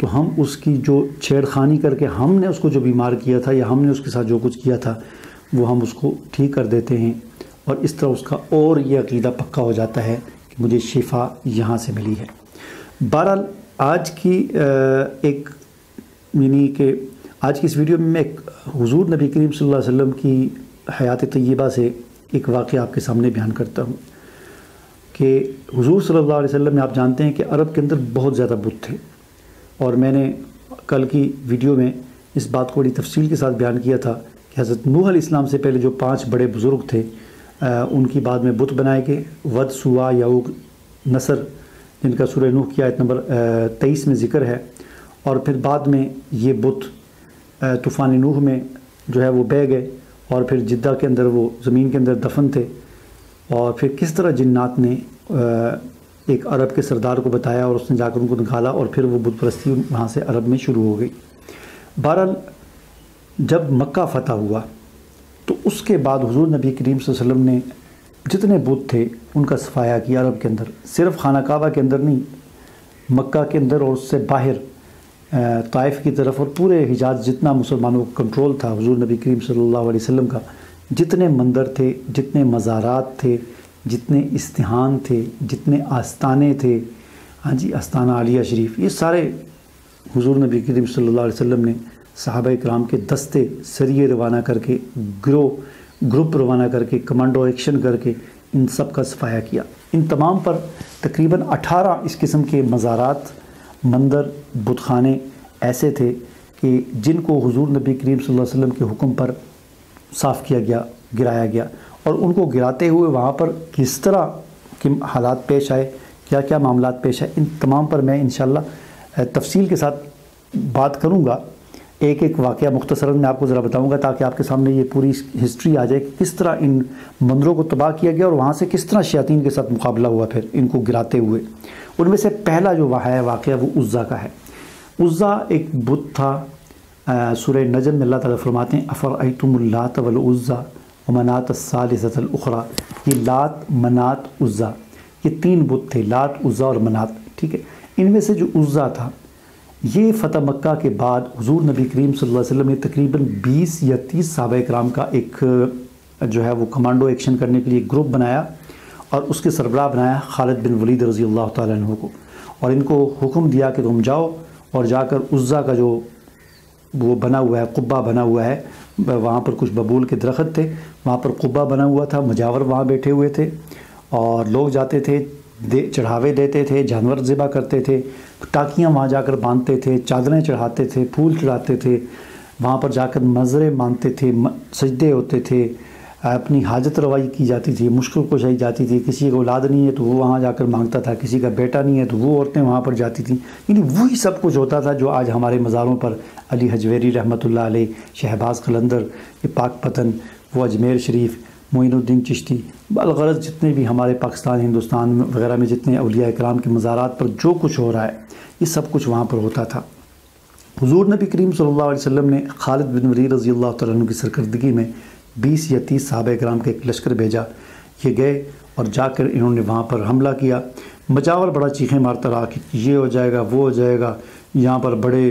تو ہم اس کی جو چھیڑ خانی کر کے ہم نے اس کو جو بیمار کیا تھا یا ہم نے اس کے ساتھ جو کچھ کیا تھا وہ ہم اس کو ٹھیک کر دیتے ہیں، اور اس طرح اس کا اور یہ عقیدہ پکا ہو جاتا ہے کہ مجھے شفا یہاں سے ملی ہے۔ بہرحال آج کی ایک یعنی کہ آج کی اس ویڈیو میں ایک حضور نبی کریم صلی اللہ علیہ وسلم کی حیات طیبہ سے ایک واقعہ آپ کے سامنے بیان کرتا ہوں کہ حضور صلی اللہ علیہ وسلم میں آپ جانتے ہیں کہ عرب کے اندر بہت زیادہ بت تھے، اور میں نے کل کی ویڈیو میں اس بات کو بڑی تفصیل کے ساتھ بیان کیا تھا کہ حضرت نوح علیہ السلام سے پہلے جو 5 بڑے بزرگ تھے ان کی بعد میں بت بنائے گئے، ود، سوا، یعوق، نصر، جن کا سورہ نوح کی آیت نمبر 23 میں ذکر ہے، اور پھر بعد میں یہ بت طوفان نوح میں جو ہے وہ بہہ گئے، اور پھر جدہ کے اندر وہ زمین کے اندر دفن تھے، اور پھر کس طرح جنات نے ایک عرب کے سردار کو بتایا اور اس نے جا کر ان کو نکالا، اور پھر وہ بت پرستی وہاں سے عرب میں شروع ہو گئی۔ بہرحال جب مکہ فتح ہوا تو اس کے بعد حضور نبی کریم صلی اللہ علیہ وسلم نے جتنے بت تھے ان کا صفایا کیا عرب کے اندر، صرف خانہ کعبہ کے اندر نہیں، مکہ کے اندر اور اس سے باہر طائف کی طرف اور پورے حجاز جتنا مسلمانوں کا کنٹرول تھا حضور نبی کریم صلی اللہ علیہ وسلم کا، جتنے مندر تھے، جتنے مزارات تھے، جتنے استحان تھے، جتنے آستانے تھے، ہاں جی، آستانہ عالیہ شریف، یہ سارے حضور نبی کریم صلی اللہ علیہ وسلم نے صحابہ کرام کے دستے سریے روانہ کر کے، گروپ روانہ کر کے، کمانڈو ایکشن کر کے ان سب کا صفایا کیا۔ ان تمام پر تقریباً 18 اس قسم کے مزارات، مندر، بت خانے ایسے تھے کہ جن کو حضور نبی کریم صلی اللہ علیہ وسلم کے حکم پر صاف کیا گیا، گرایا گیا، اور ان کو گراتے ہوئے وہاں پر کس طرح کے حالات پیش آئے، کیا کیا معاملات پیش آئے، ان تمام پر میں انشاءاللہ تفصیل کے ساتھ بات کروں گا۔ ایک ایک واقعہ مختصراً میں آپ کو ذرا بتاؤں گا تاکہ آپ کے سامنے یہ پوری ہسٹری آ جائے کہ کس طرح ان مندروں کو تباہ کیا گیا اور وہاں سے کس طرح شیاطین کے ساتھ مقابلہ ہوا پھر ان کو گراتے ہوئے۔ ان میں سے پہلا جو واقعہ وہ عزا کا ہے۔ عزا ایک بت تھا، سورہ نجم میں اللہ تعالیٰ فرماتے ہیں افرأیتم اللات والعزا ومنات الثالثۃ الاخری، یہ لات، منات، عزا، یہ 3 بت تھے، لات، عزا اور منات، ٹھیک ہے۔ ان میں سے جو عزا تھا یہ فتح مکہ کے بعد حضور نبی کریم صلی اللہ علیہ وسلم نے تقریباً 20 یا 30 صحابہ کرام کا ایک جو ہے وہ کمانڈو ایکشن کرنے کے لیے گروپ بنایا، اور اس کے سربراہ بنایا خالد بن ولید رضی اللہ تعالیٰ عنہ کو، اور ان کو حکم دیا کہ تم جاؤ اور جا کر عزا کا جو وہ بنا ہوا ہے، قبہ بنا ہوا ہے، وہاں پر کچھ ببول کے درخت تھے، وہاں پر قبہ بنا ہوا تھا، مجاور وہاں بیٹھے ہوئے تھے، اور لوگ جاتے تھے، چڑھاوے دیتے تھے، جانور ذبح کرتے تھے، ٹاکیاں وہاں جا کر باندھتے تھے، چادریں چڑھاتے تھے، پھول چڑھاتے تھے، وہاں پر جا کر نظریں مانتے تھے، سجدے ہوتے تھے، اپنی حاجت روائی کی جاتی تھی، مشکل کشائی جاتی تھی، کسی کو اولاد نہیں ہے تو وہ وہاں جا کر مانگتا تھا، کسی کا بیٹا نہیں ہے تو وہ عورتیں وہاں پر جاتی تھیں، یعنی وہی سب کچھ ہوتا تھا جو آج ہمارے مزاروں پر علی حجویری رحمۃ اللہ علیہ، شہباز قلندر، یہ پاک پتن، وہ اجمیر شریف، معین الدین چشتی، بالغرض جتنے بھی ہمارے پاکستان، ہندوستان وغیرہ میں جتنے اولیاء کرام کے مزارات پر جو کچھ ہو رہا ہے یہ سب کچھ وہاں پر ہوتا تھا۔ حضور نبی کریم صلی اللہ علیہ وسلم نے خالد بن ولید رضی اللہ تعالیٰ عنہ کی سرکردگی میں 20 یا 30 صحابہ کرام کا ایک لشکر بھیجا، یہ گئے اور جا کر انہوں نے وہاں پر حملہ کیا۔ مجاور بڑا چیخیں مارتا رہا کہ یہ ہو جائے گا، وہ ہو جائے گا، یہاں پر بڑے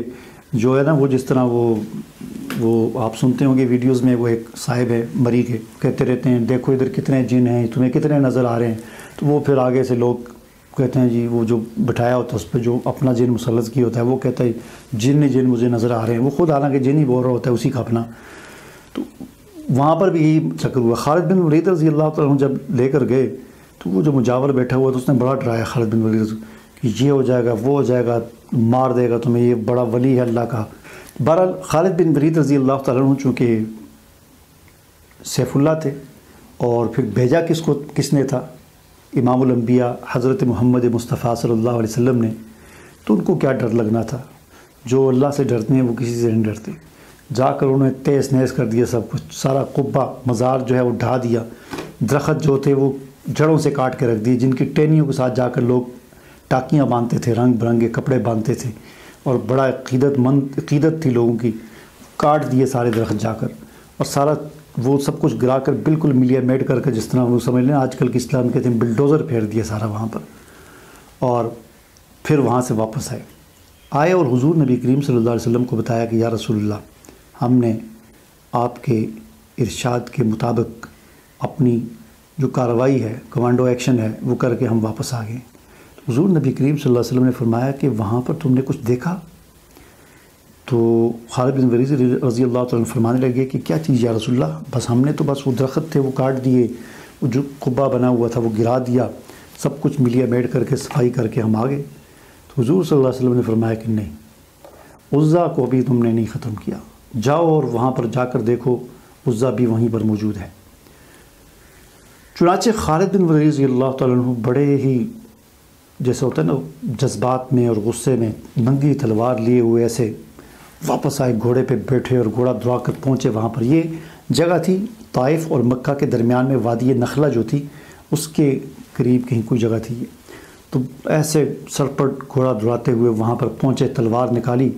جو ہے نا وہ جس طرح وہ آپ سنتے ہوں گے ویڈیوز میں، وہ ایک صاحب ہے مری کے، کہتے رہتے ہیں دیکھو ادھر کتنے جن ہیں، تمہیں کتنے نظر آ رہے ہیں، تو وہ پھر آگے سے لوگ کہتے ہیں جی وہ جو بٹھایا ہوتا ہے اس پہ جو اپنا جن مسلط کیا ہوتا ہے وہ کہتا ہے جن مجھے نظر آ رہے ہیں، وہ خود حالانکہ جن ہی بول رہا ہوتا ہے اسی کا اپنا۔ تو وہاں پر بھی یہی چکر ہوا۔ خالد بن ولید رضی اللہ تعالیٰ عنہ جب لے کر گئے تو وہ جو مجاور بیٹھا ہوا تو اس نے بڑا ڈرایا خالد بن ولید کہ یہ ہو جائے گا، وہ ہو جائے گا، مار دے گا تمہیں، یہ بڑا ولی ہے اللہ کا۔ بہرحال خالد بن ولید رضی اللہ تعالیٰ عنہ چونکہ سیف اللہ تھے، اور پھر بھیجا کس نے تھا؟ امام الانبیاء حضرت محمد مصطفیٰ صلی اللہ علیہ وسلم نے، تو ان کو کیا ڈر لگنا تھا؟ جو اللہ سے ڈرتے ہیں وہ کسی سے نہیں ڈرتے۔ جا کر انہوں نے تیز نیز کر دیا سب کچھ، سارا قبہ مزار جو ہے وہ ڈھا دیا، درخت جو تھے وہ جڑوں سے کاٹ کے رکھ دیے، جن کی ٹہنیوں کے ساتھ جا کر لوگ ٹاکیاں باندھتے تھے، رنگ برنگے کپڑے باندھتے تھے، اور بڑا عقیدت تھی لوگوں کی، کاٹ دیے سارے درخت جا کر، اور سارا وہ سب کچھ گرا کر بالکل ملیا میٹ کر کے، جس طرح وہ سمجھ لیں آج کل کے اسلام کہتے ہیں بلڈوزر پھیر دیا سارا وہاں پر، اور پھر وہاں سے واپس آئے۔ آئے اور حضور نبی کریم صلی اللہ علیہ وسلم کو بتایا کہ یا رسول اللہ، ہم نے آپ کے ارشاد کے مطابق اپنی جو کارروائی ہے، کمانڈو ایکشن ہے، وہ کر کے ہم واپس آ گئے۔ تو حضور نبی کریم صلی اللہ علیہ وسلم نے فرمایا کہ وہاں پر تم نے کچھ دیکھا؟ تو خالد بن ولید رضی اللہ تعالیٰ عنہ فرمانے لگے کہ کیا چیز یا رسول اللہ، بس ہم نے تو بس وہ درخت تھے وہ کاٹ دیے، وہ جو قبہ بنا ہوا تھا وہ گرا دیا، سب کچھ ملیا میٹ کر کے صفائی کر کے ہم آ گئے۔ تو حضور صلی اللہ علیہ وسلم نے فرمایا کہ نہیں، عزا کو بھی تم نے نہیں ختم کیا، جاؤ اور وہاں پر جا کر دیکھو، عزا بھی وہیں پر موجود ہے۔ چنانچہ خالد بن ولید رضی اللہ تعالیٰ عنہ بڑے ہی جیسے ہوتا ہے نا جذبات میں اور غصے میں ننگی تلوار لیے ہوئے ایسے واپس آئے، گھوڑے پہ بیٹھے اور گھوڑا دوڑا کر پہنچے وہاں پر۔ یہ جگہ تھی طائف اور مکہ کے درمیان میں، وادی نخلہ جو تھی اس کے قریب کہیں کوئی جگہ تھی۔ تو ایسے سرپٹ گھوڑا دوڑاتے ہوئے وہاں پر پہنچے، تلوار نکالی،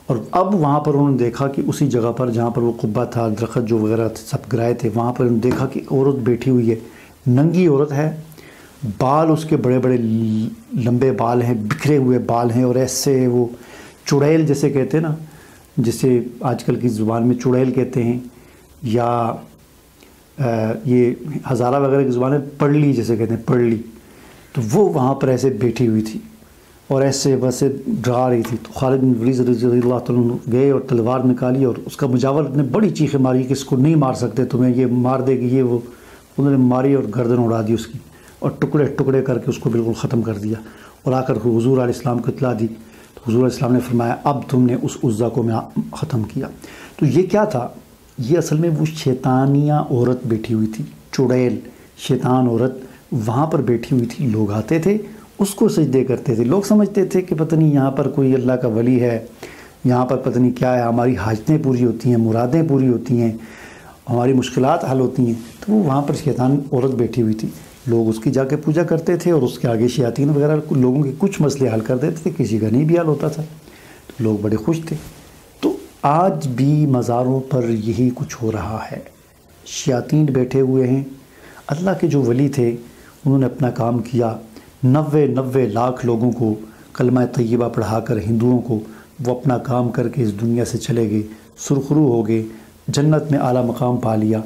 اور اب وہاں پر انہوں نے دیکھا کہ اسی جگہ پر جہاں پر وہ قبہ تھا، درخت جو وغیرہ سب گرائے تھے، وہاں پر انہوں نے دیکھا کہ عورت بیٹھی ہوئی ہے، ننگی عورت ہے، بال اس کے بڑے بڑے لمبے بال ہیں، بکھرے ہوئے بال ہیں، اور ایسے وہ چڑیل جیسے کہتے ہیں نا، جسے آج کل کی زبان میں چڑیل کہتے ہیں، یا یہ ہزارہ وغیرہ کی زبان میں پڑلی جیسے کہتے ہیں، پڑلی، تو وہ وہاں پر ایسے بیٹھی ہوئی تھی اور ایسے ویسے ڈرا رہی تھی۔ تو خالد بن ولید رضی اللہ تعالیٰ عنہ گئے اور تلوار نکالی، اور اس کا مجاور نے بڑی چیخیں ماری کہ اس کو نہیں مار سکتے، تمہیں یہ مار دے گی، یہ وہ۔ انہوں نے ماری اور گردن اڑا دی اس کی، اور ٹکڑے ٹکڑے کر کے اس کو بالکل ختم کر دیا، اور آ کر حضور علیہ السلام کو اطلاع دی۔ تو حضور علیہ السلام نے فرمایا اب تم نے اس عزا کو میں ختم کیا۔ تو یہ کیا تھا؟ یہ اصل میں وہ شیطانیہ عورت بیٹھی ہوئی تھی، چڑیل شیطان عورت وہاں پر بیٹھی ہوئی تھی۔ لوگ آتے تھے اس کو سجدے کرتے تھے، لوگ سمجھتے تھے کہ پتہ نہیں یہاں پر کوئی اللہ کا ولی ہے، یہاں پر پتہ نہیں کیا ہے، ہماری حاجتیں پوری ہوتی ہیں، مرادیں پوری ہوتی ہیں، ہماری مشکلات حل ہوتی ہیں۔ تو وہ وہاں پر شیطان عورت بیٹھی ہوئی تھی، لوگ اس کی جا کے پوجا کرتے تھے، اور اس کے آگے شیاطین وغیرہ لوگوں کے کچھ مسئلے حل کر دیتے تھے، کسی کا نہیں بھی حل ہوتا تھا، تو لوگ بڑے خوش تھے۔ تو آج بھی مزاروں پر یہی کچھ ہو رہا ہے، شیاطین بیٹھے ہوئے ہیں۔ اللہ کے جو ولی تھے انہوں نے اپنا کام کیا، 90 لاکھ لوگوں کو کلمہ طیبہ پڑھا کر، ہندوؤں کو، وہ اپنا کام کر کے اس دنیا سے چلے گئے، سرخرو ہو گئے، جنت میں اعلیٰ مقام پا لیا۔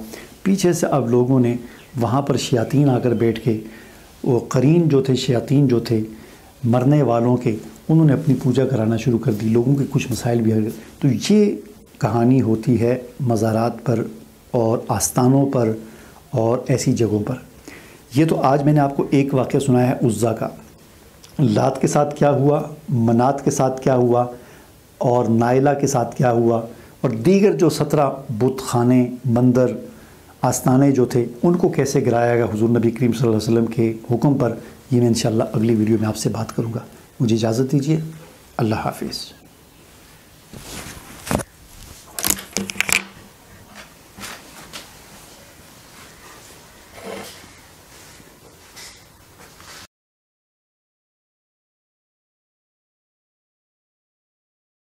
پیچھے سے اب لوگوں نے وہاں پر شیاطین آ کر بیٹھ کے، وہ قرین جو تھے، شیاطین جو تھے مرنے والوں کے، انہوں نے اپنی پوجا کرانا شروع کر دی، لوگوں کے کچھ مسائل بھی حل کر۔ تو یہ کہانی ہوتی ہے مزارات پر اور آستانوں پر اور ایسی جگہوں پر۔ یہ تو آج میں نے آپ کو ایک واقعہ سنایا ہے عزا کا، لات کے ساتھ کیا ہوا، منات کے ساتھ کیا ہوا، اور نائلہ کے ساتھ کیا ہوا، اور دیگر جو 17 بت خانے، مندر، آستانے جو تھے ان کو کیسے گرایا گیا حضور نبی کریم صلی اللہ علیہ وسلم کے حکم پر، یہ میں انشاءاللہ اگلی ویڈیو میں آپ سے بات کروں گا۔ مجھے اجازت دیجیے، اللہ حافظ۔